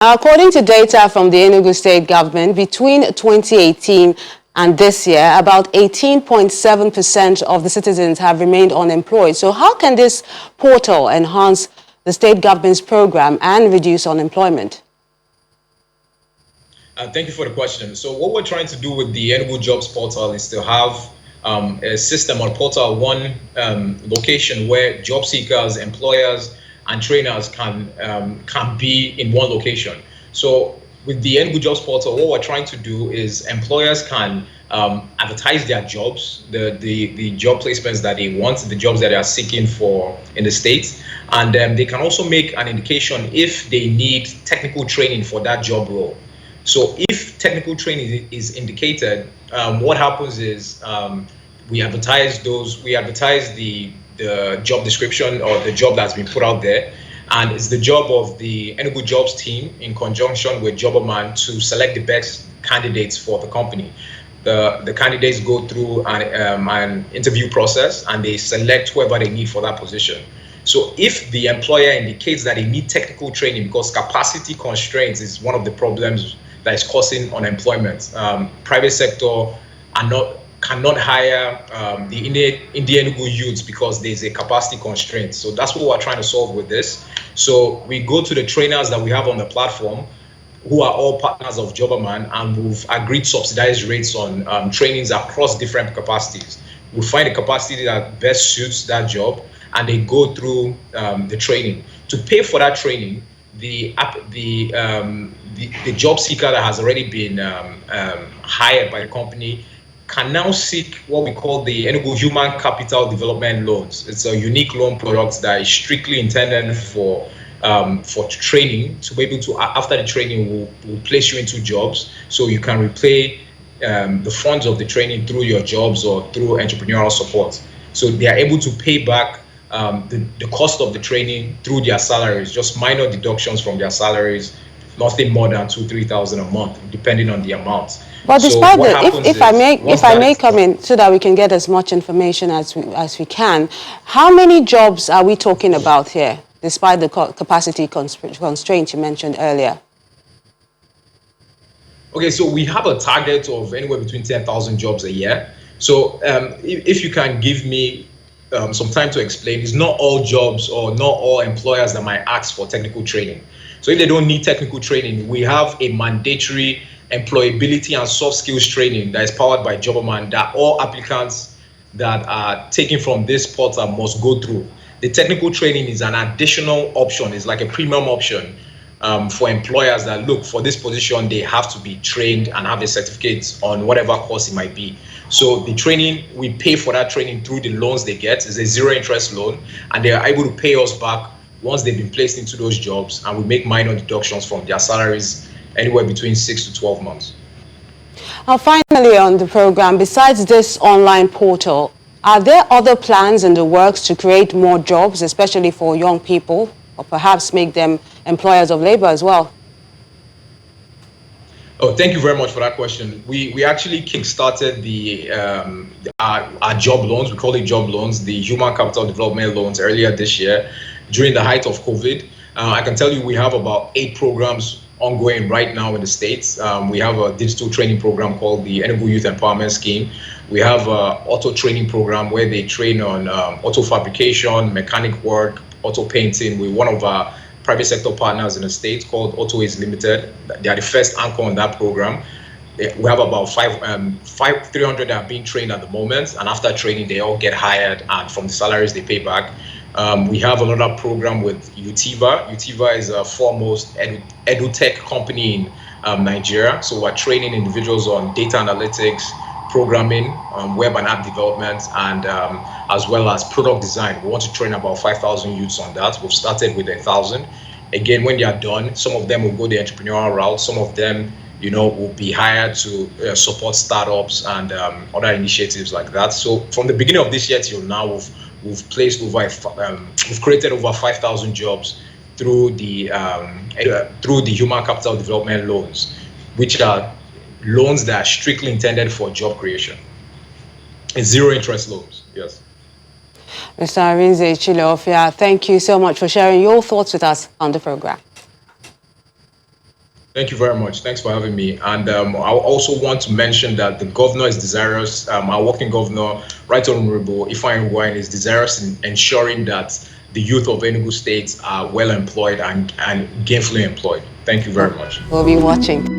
According to data from the Enugu state government, between 2018 and this year, about 18.7% of the citizens have remained unemployed. So how can this portal enhance the state government's program and reduce unemployment? Thank you for the question. So what we're trying to do with the Enugu Jobs Portal is to have a system or portal, one location where job seekers, employers, and trainers can be in one location. So with the Enugu Jobs Portal, what we're trying to do is employers can advertise their jobs, the job placements that they want, the jobs that they are seeking for in the state, and they can also make an indication if they need technical training for that job role. So if technical training is indicated, what happens is we advertise the job description or the job that's been put out there, and it's the job of the Enugu Jobs team in conjunction with Jobberman to select the best candidates for the company. The candidates go through an interview process and they select whoever they need for that position. So if the employer indicates that they need technical training because capacity constraints is one of the problems that is causing unemployment, private sector cannot hire the Enugu youths because there's a capacity constraint. So that's what we're trying to solve with this. So we go to the trainers that we have on the platform, who are all partners of Jobberman, and we've agreed subsidized rates on trainings across different capacities. We find a capacity that best suits that job, and they go through the training. To pay for that training, the job seeker that has already been hired by the company can now seek what we call the Enugu Human Capital Development Loans. It's a unique loan product that is strictly intended for training, to be able to, after the training, will place you into jobs, so you can repay the funds of the training through your jobs or through entrepreneurial support. So they are able to pay back the cost of the training through their salaries, just minor deductions from their salaries, nothing more than 2,000-3,000 a month, depending on the amount. But despite if I may come in so that we can get as much information as we can, how many jobs are we talking about here, despite the capacity constraints you mentioned earlier? Okay, so we have a target of anywhere between 10,000 jobs a year. So if you can give me some time to explain, it's not all jobs or not all employers that might ask for technical training. So if they don't need technical training, we have a mandatory employability and soft skills training that is powered by Jobberman that all applicants that are taken from this portal must go through. The technical training is an additional option. It's like a premium option for employers that look for this position. They have to be trained and have a certificate on whatever course it might be. So the training, we pay for that training through the loans they get. It's a zero interest loan, and they are able to pay us back once they've been placed into those jobs, and we make minor deductions from their salaries anywhere between 6 to 12 months. Finally on the program, besides this online portal, are there other plans in the works to create more jobs, especially for young people, or perhaps make them employers of labor as well? Oh, thank you very much for that question. We actually kickstarted our job loans. We call it job loans, the Human Capital Development Loans, earlier this year during the height of COVID. I can tell you we have about 8 programs ongoing right now in the States. We have a digital training program called the Enugu Youth Empowerment Scheme. We have an auto training program where they train on auto fabrication, mechanic work, auto painting with one of our private sector partners in the States called Autoways Limited. They are the first anchor on that program. We have about 300 that are being trained at the moment, and after training they all get hired, and from the salaries they pay back. We have another program with Utiva. Utiva is a foremost edutech company in Nigeria. So we're training individuals on data analytics, programming, web and app development, and as well as product design. We want to train about 5,000 youths on that. We've started with 1,000. Again, when they are done, some of them will go the entrepreneurial route. Some of them, will be hired to support startups and other initiatives like that. So from the beginning of this year till now, we've created over 5,000 jobs through the Human Capital Development Loans, which are loans that are strictly intended for job creation. It's zero interest loans, yes. Mr. Arinze Chileofia, thank you so much for sharing your thoughts with us on the program. Thank you very much. Thanks for having me. And I also want to mention that the governor is desirous, our working governor, Right Honorable Ifeanyi Wine, is desirous in ensuring that the youth of Enugu State are well employed and gainfully employed. Thank you very much. We'll be watching.